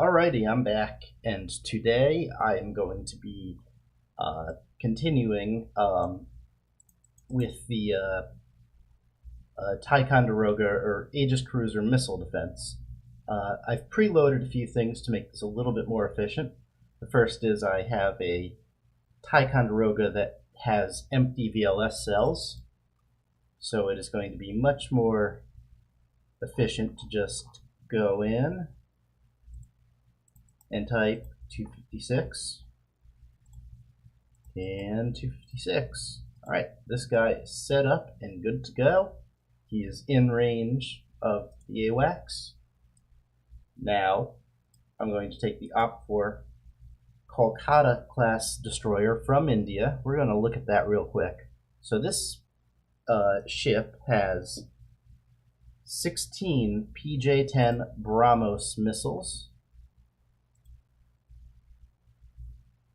Alrighty, I'm back, and today I am going to be continuing with the Ticonderoga or Aegis Cruiser missile defense. I've preloaded a few things to make this a little bit more efficient. The first is I have a Ticonderoga that has empty VLS cells, so it is going to be much more efficient to just go in and type 256 and 256. Alright, this guy is set up and good to go. He is in range of the AWACS. Now, I'm going to take the OPT-4 Kolkata class destroyer from India. We're going to look at that real quick. So this ship has 16 PJ-10 Brahmos missiles,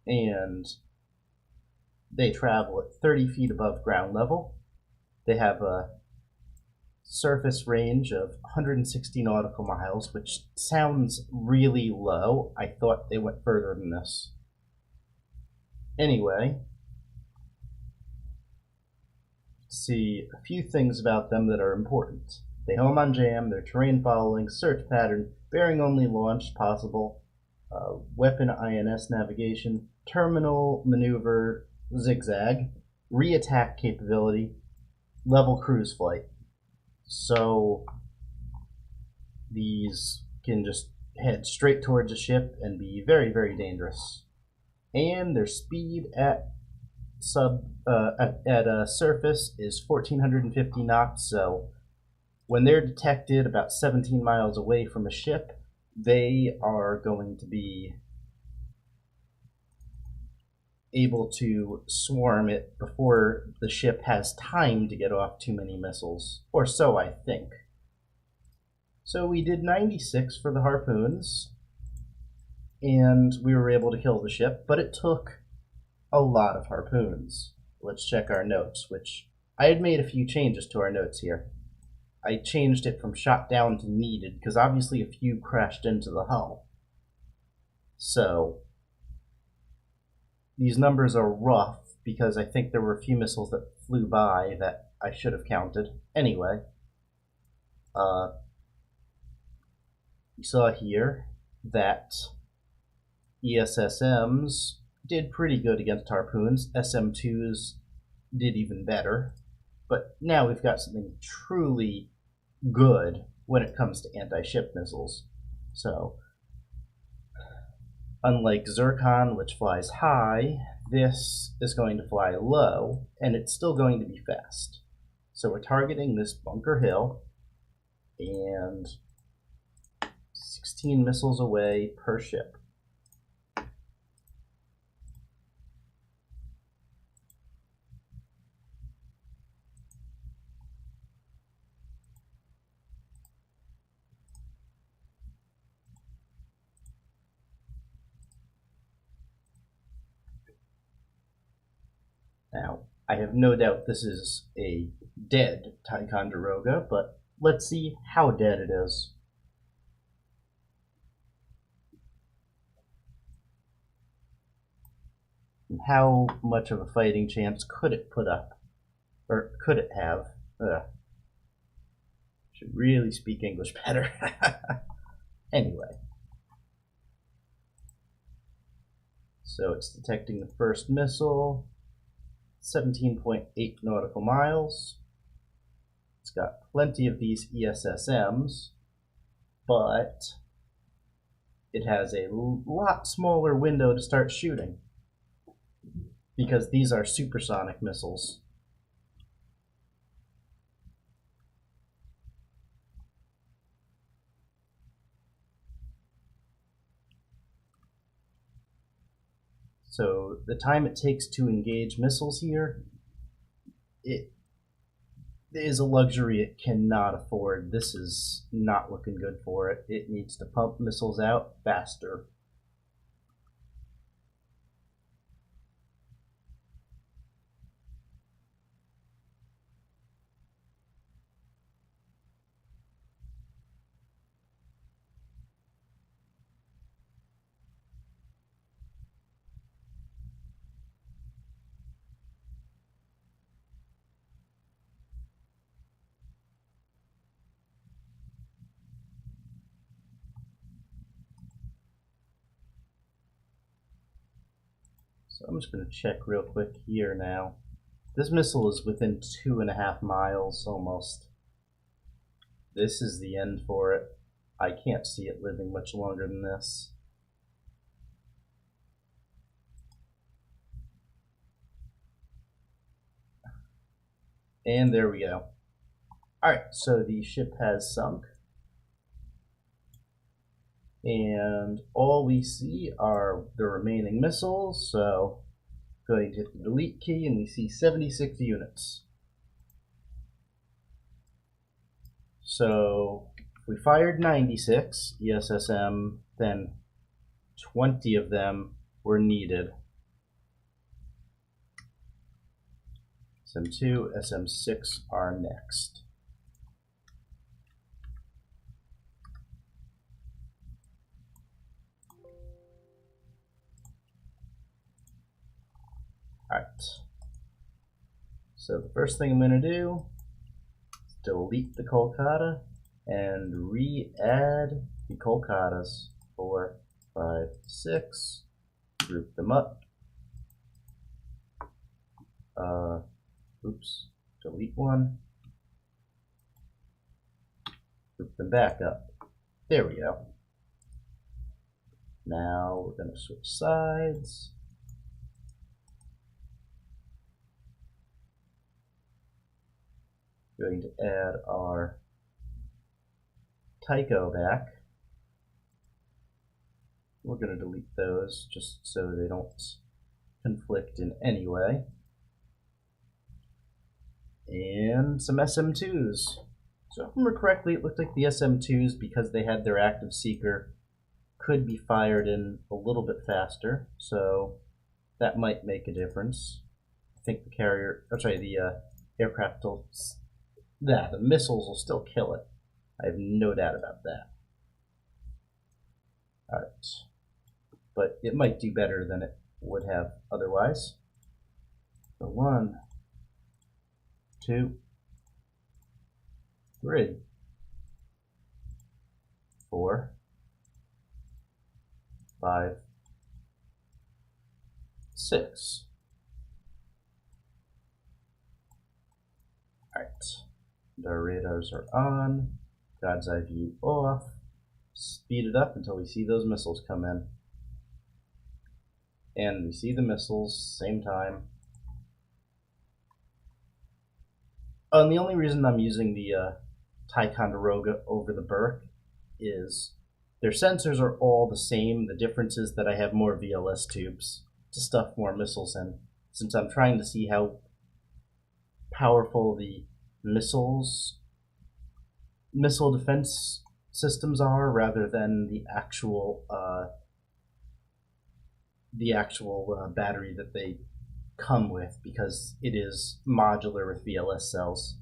and they travel at 30 feet above ground level. They have a surface range of 160 nautical miles, which sounds really low. I thought they went further than this. Anyway, see a few things about them that are important. They home on jam, their terrain following, search pattern, bearing only launch possible, weapon INS navigation, terminal maneuver zigzag, re-attack capability, level cruise flight. So these can just head straight towards a ship and be very, very dangerous. And their speed at surface is 1450 knots, so when they're detected about 17 miles away from a ship, they are going to be able to swarm it before the ship has time to get off too many missiles, or so I think. So we did 96 for the harpoons, and we were able to kill the ship, but it took a lot of harpoons. Let's check our notes, which I had made a few changes to our notes here. I changed it from shot down to needed, because obviously a few crashed into the hull. So these numbers are rough, because I think there were a few missiles that flew by that I should have counted. Anyway, you saw here that ESSMs did pretty good against harpoons. SM2s did even better. But now we've got something truly good when it comes to anti-ship missiles. So, unlike Zircon, which flies high, this is going to fly low, and it's still going to be fast. So we're targeting this Bunker Hill, and 16 missiles away per ship. Now, I have no doubt this is a dead Ticonderoga, but let's see how dead it is. And how much of a fighting chance could it put up? Or could it have? Should really speak English better. Anyway. So it's detecting the first missile. 17.8 nautical miles. It's got plenty of these ESSMs, but it has a lot smaller window to start shooting, because these are supersonic missiles. So the time it takes to engage missiles here, it is a luxury it cannot afford. This is not looking good for it. It needs to pump missiles out faster. So I'm just going to check real quick here now. This missile is within 2.5 miles almost. This is the end for it. I can't see it living much longer than this. And there we go. Alright, so the ship has sunk. And all we see are the remaining missiles, so going to hit the delete key and we see 76 units. So if we fired 96 ESSM, then 20 of them were needed. SM2, SM6 are next. Alright. So the first thing I'm going to do is delete the Kolkata and re-add the Kolkatas. 4, 5, 6. Group them up. Oops. Delete one. Group them back up. There we go. Now we're going to switch sides. Going to add our Tycho back. We're going to delete those just so they don't conflict in any way. And some SM2s. So if I remember correctly, it looked like the SM2s, because they had their active seeker, could be fired in a little bit faster. So that might make a difference. I think the carrier, the aircraft will, the missiles will still kill it. I have no doubt about that. Alright. But it might do better than it would have otherwise. So 1, 2, 3, 4, 5, 6. Alright. Our radars are on. God's eye view off. Speed it up until we see those missiles come in. And we see the missiles, same time. Oh, and the only reason I'm using the Ticonderoga over the Burke is their sensors are all the same. The difference is that I have more VLS tubes to stuff more missiles in, since I'm trying to see how powerful the missile defense systems are, rather than the actual battery that they come with, because it is modular with VLS cells.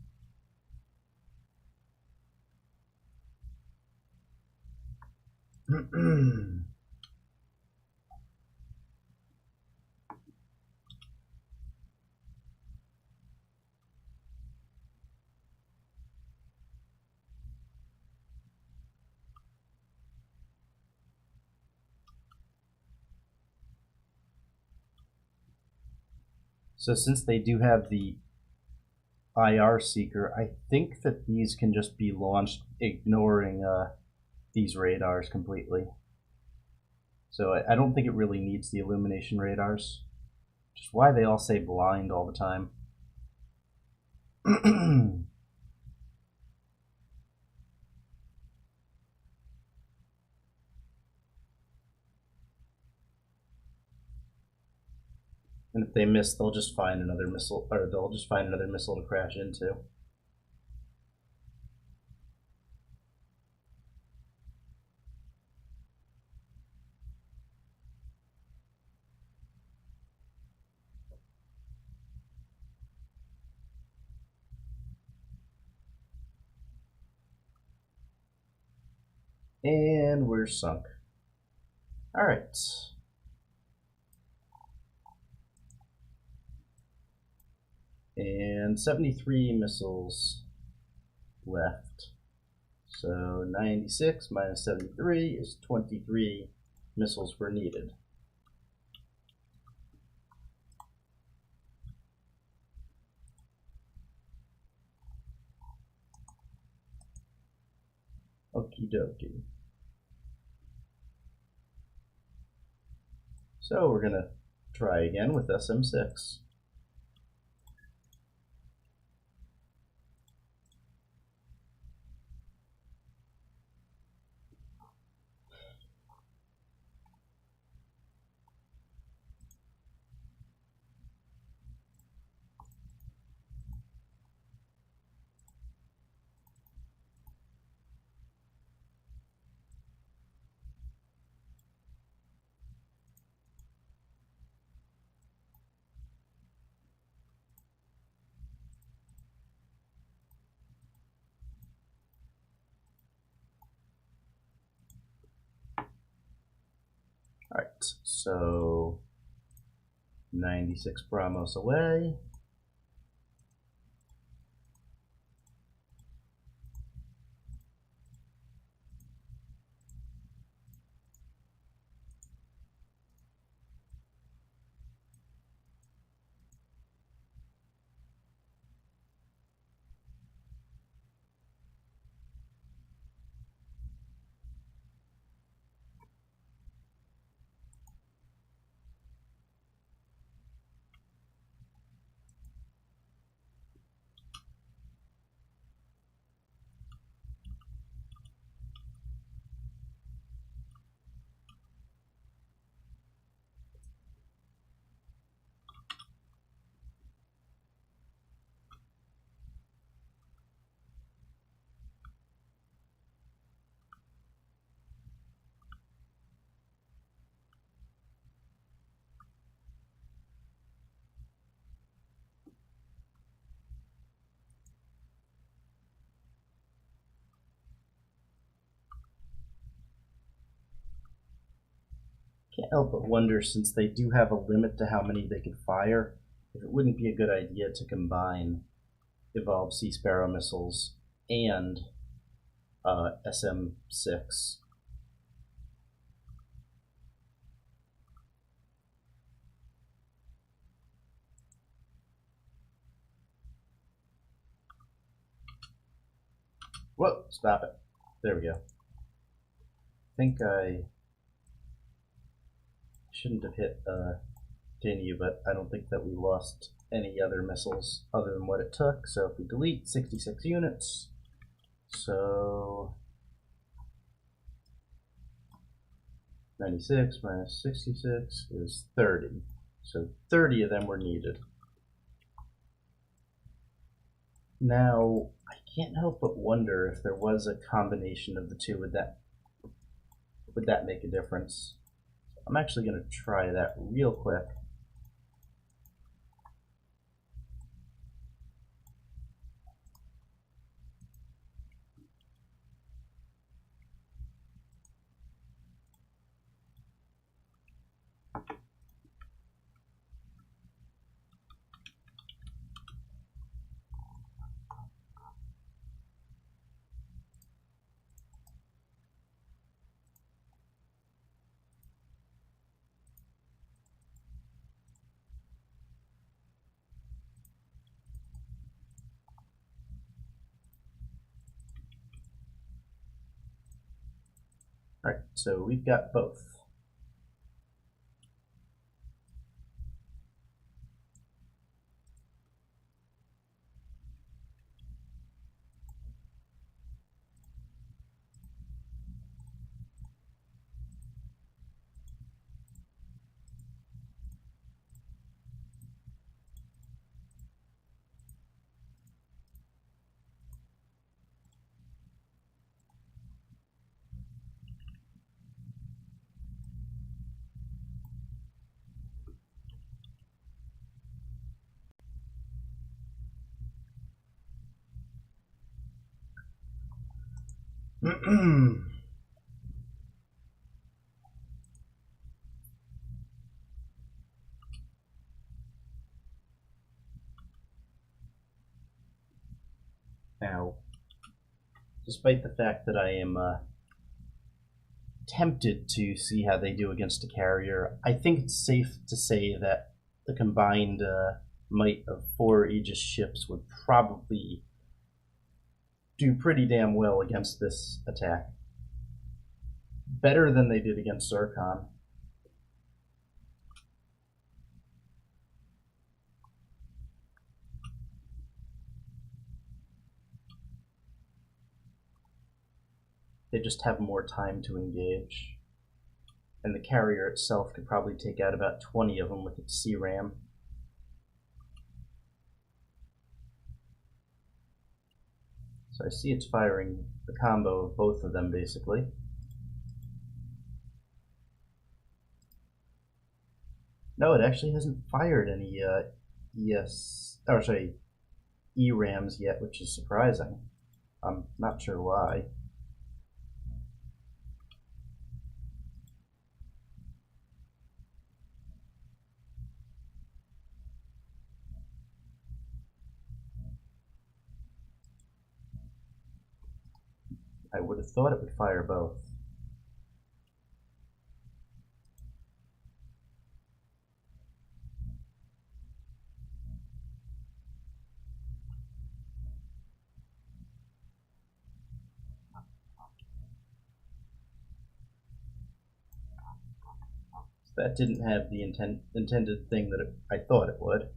So since they do have the IR seeker, I think that these can just be launched ignoring these radars completely. So I don't think it really needs the illumination radars, which is why they all say blind all the time. And if they miss, they'll just find another missile, or they'll just find another missile to crash into. And we're sunk. All right. And 73 missiles left. So 96 minus 73 is 23 missiles were needed. Okie dokie. So we're gonna try again with SM6. Alright, so 96 Brahmos away. Can't help but wonder, since they do have a limit to how many they can fire, if it wouldn't be a good idea to combine Evolved Sea Sparrow missiles and SM6. Whoa, stop it. There we go. I think I shouldn't have hit continue, but I don't think that we lost any other missiles other than what it took. So if we delete 66 units, so 96 minus 66 is 30. So 30 of them were needed. Now, I can't help but wonder if there was a combination of the two, would that make a difference? I'm actually going to try that real quick. Alright, so we've got both. Now, despite the fact that I am tempted to see how they do against a carrier, I think it's safe to say that the combined might of 4 Aegis ships would probably do pretty damn well against this attack. better than they did against Zircon. They just have more time to engage. And the carrier itself could probably take out about 20 of them with its C-RAM. So I see it's firing the combo of both of them, basically. No, it actually hasn't fired any ERAMs yet, which is surprising. I'm not sure why. I would have thought it would fire both. That didn't have the intended thing that I thought it would.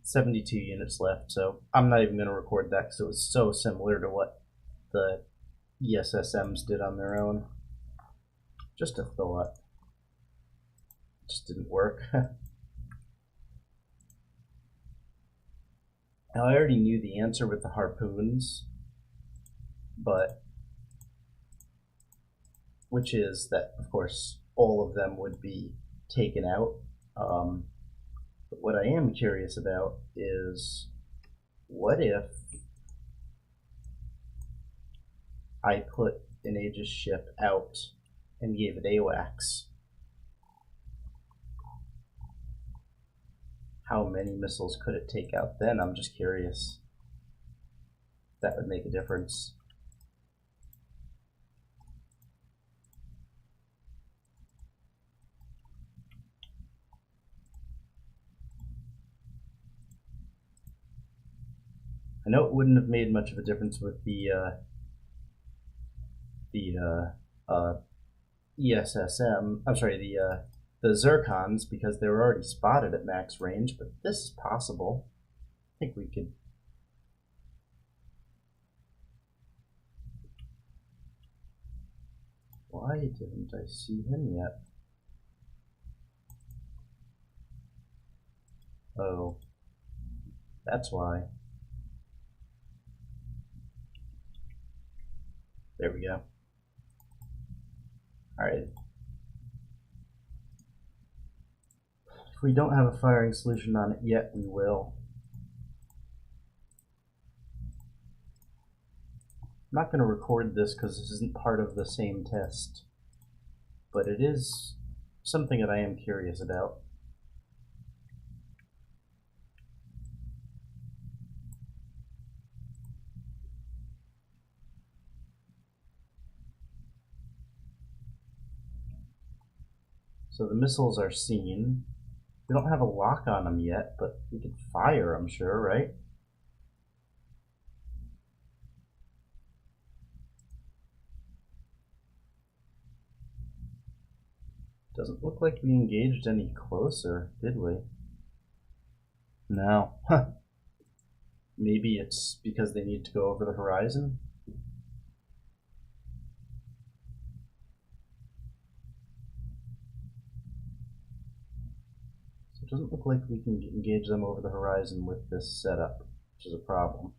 72 units left, so I'm not even going to record that because it was so similar to what the ESSMs did on their own. Just a thought. Just didn't work. Now, I already knew the answer with the harpoons, but which is that, of course, all of them would be taken out. But what I am curious about is, what if I put an Aegis ship out and gave it AWACS? How many missiles could it take out then? I'm just curious. That would make a difference. I know it wouldn't have made much of a difference with the ESSM. I'm sorry, the Zircons, because they were already spotted at max range. But this is possible. I think we could. Why didn't I see him yet? Oh, that's why. There we go. Alright. If we don't have a firing solution on it yet, we will. I'm not going to record this because this isn't part of the same test, but it is something that I am curious about. So the missiles are seen. We don't have a lock on them yet, but we could fire, I'm sure, right? Doesn't look like we engaged any closer, did we? No. Maybe it's because they need to go over the horizon? So it doesn't look like we can engage them over the horizon with this setup, which is a problem.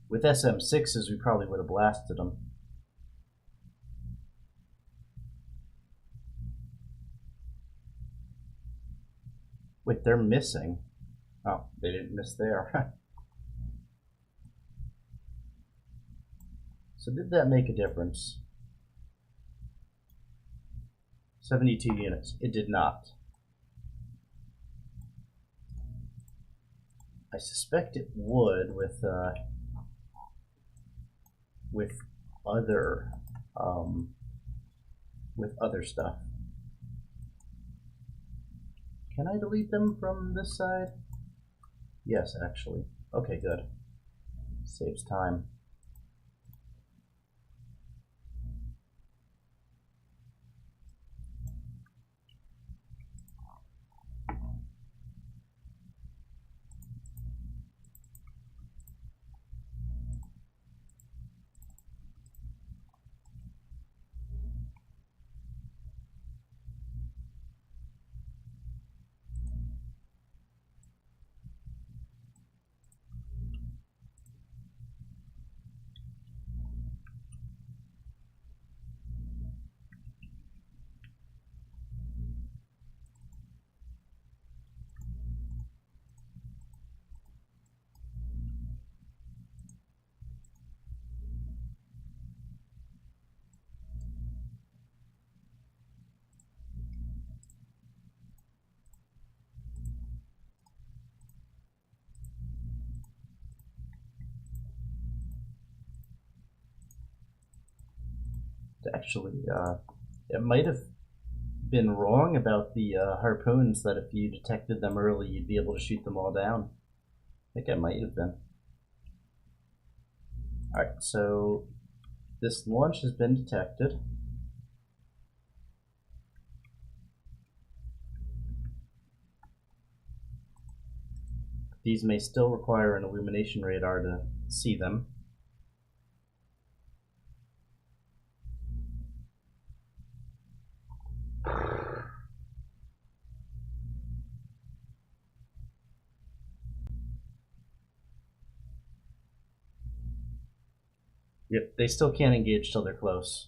With SM6s, we probably would have blasted them. Wait, they're missing. Oh, they didn't miss there. So did that make a difference? 72 units. It did not. I suspect it would with other stuff. Can I delete them from this side? Yes, actually. Okay, good. Saves time. Actually, it might have been wrong about the harpoons, that if you detected them early, you'd be able to shoot them all down. I think I might have been. Alright, so this launch has been detected. These may still require an illumination radar to see them. Yep, they still can't engage till they're close.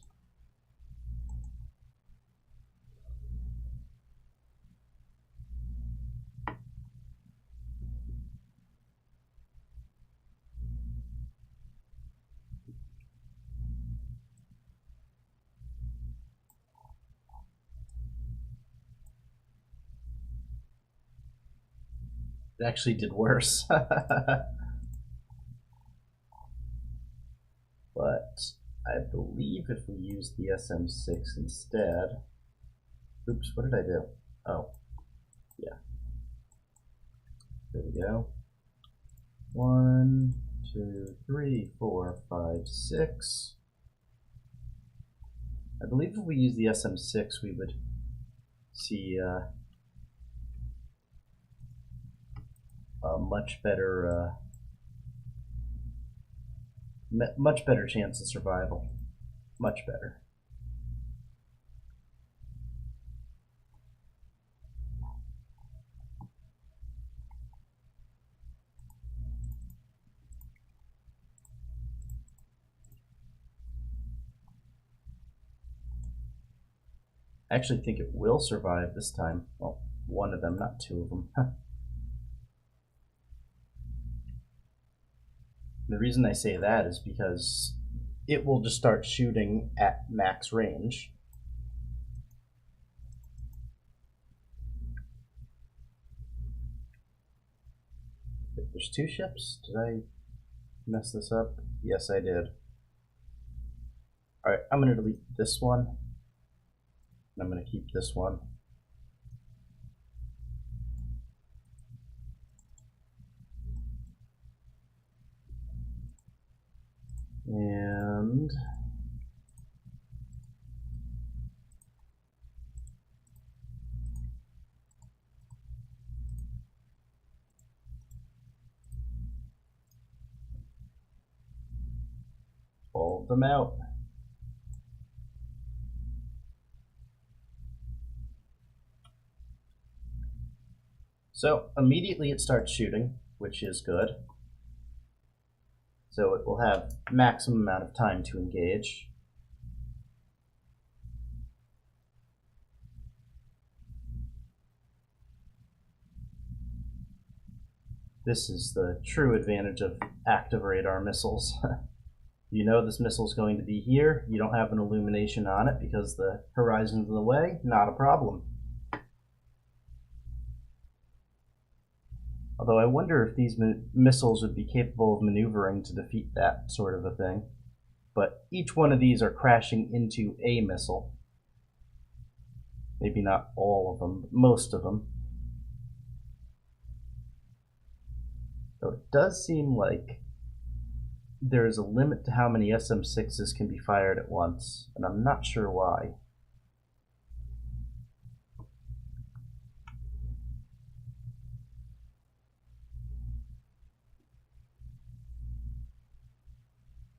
It actually did worse. But I believe if we use the SM6 instead... Oops, what did I do? Oh, yeah. There we go. 1, 2, 3, 4, 5, 6. I believe if we use the SM6, we would see a much better chance of survival. Much better. I actually think it will survive this time. Well, one of them, not two of them. The reason I say that is because it will just start shooting at max range. There's two ships? Did I mess this up? Yes, I did. Alright, I'm going to delete this one. And I'm going to keep this one. And fold them out. So immediately it starts shooting, which is good. So it will have maximum amount of time to engage. This is the true advantage of active radar missiles. You know this missile is going to be here. You don't have an illumination on it because the horizon's in the way. Not a problem. Although I wonder if these missiles would be capable of maneuvering to defeat that sort of a thing. But each one of these are crashing into a missile. Maybe not all of them, but most of them. So it does seem like there is a limit to how many SM6s can be fired at once, and I'm not sure why.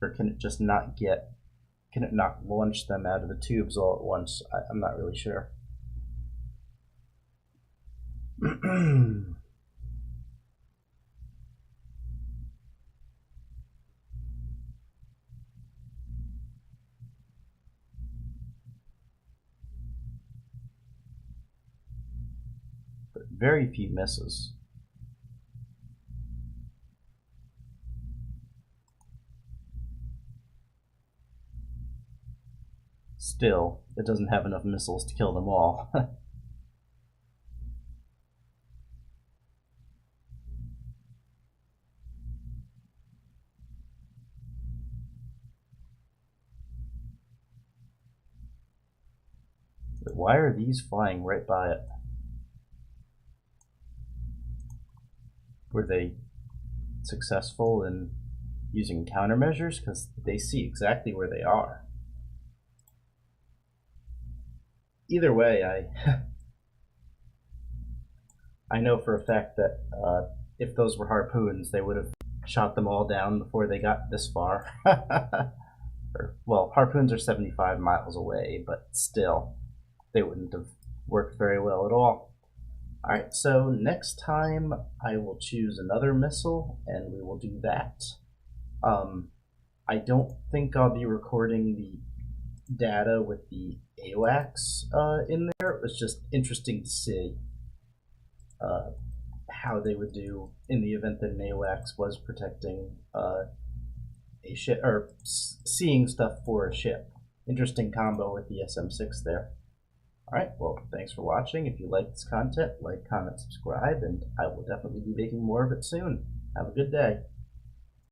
Or can it just not get, can it not launch them out of the tubes all at once? I'm not really sure. But very few misses. Still, it doesn't have enough missiles to kill them all. Why are these flying right by it? Were they successful in using countermeasures? Because they see exactly where they are. Either way, I know for a fact that if those were harpoons, they would have shot them all down before they got this far. Well, harpoons are 75 miles away, but still, they wouldn't have worked very well at all. Alright, so next time I will choose another missile, and we will do that. I don't think I'll be recording the data with the AWACS in there. It was just interesting to see how they would do in the event that an AWACS was protecting a ship, or seeing stuff for a ship. Interesting combo with the SM6 there. Alright, well, thanks for watching. If you like this content, like, comment, subscribe, and I will definitely be making more of it soon. Have a good day.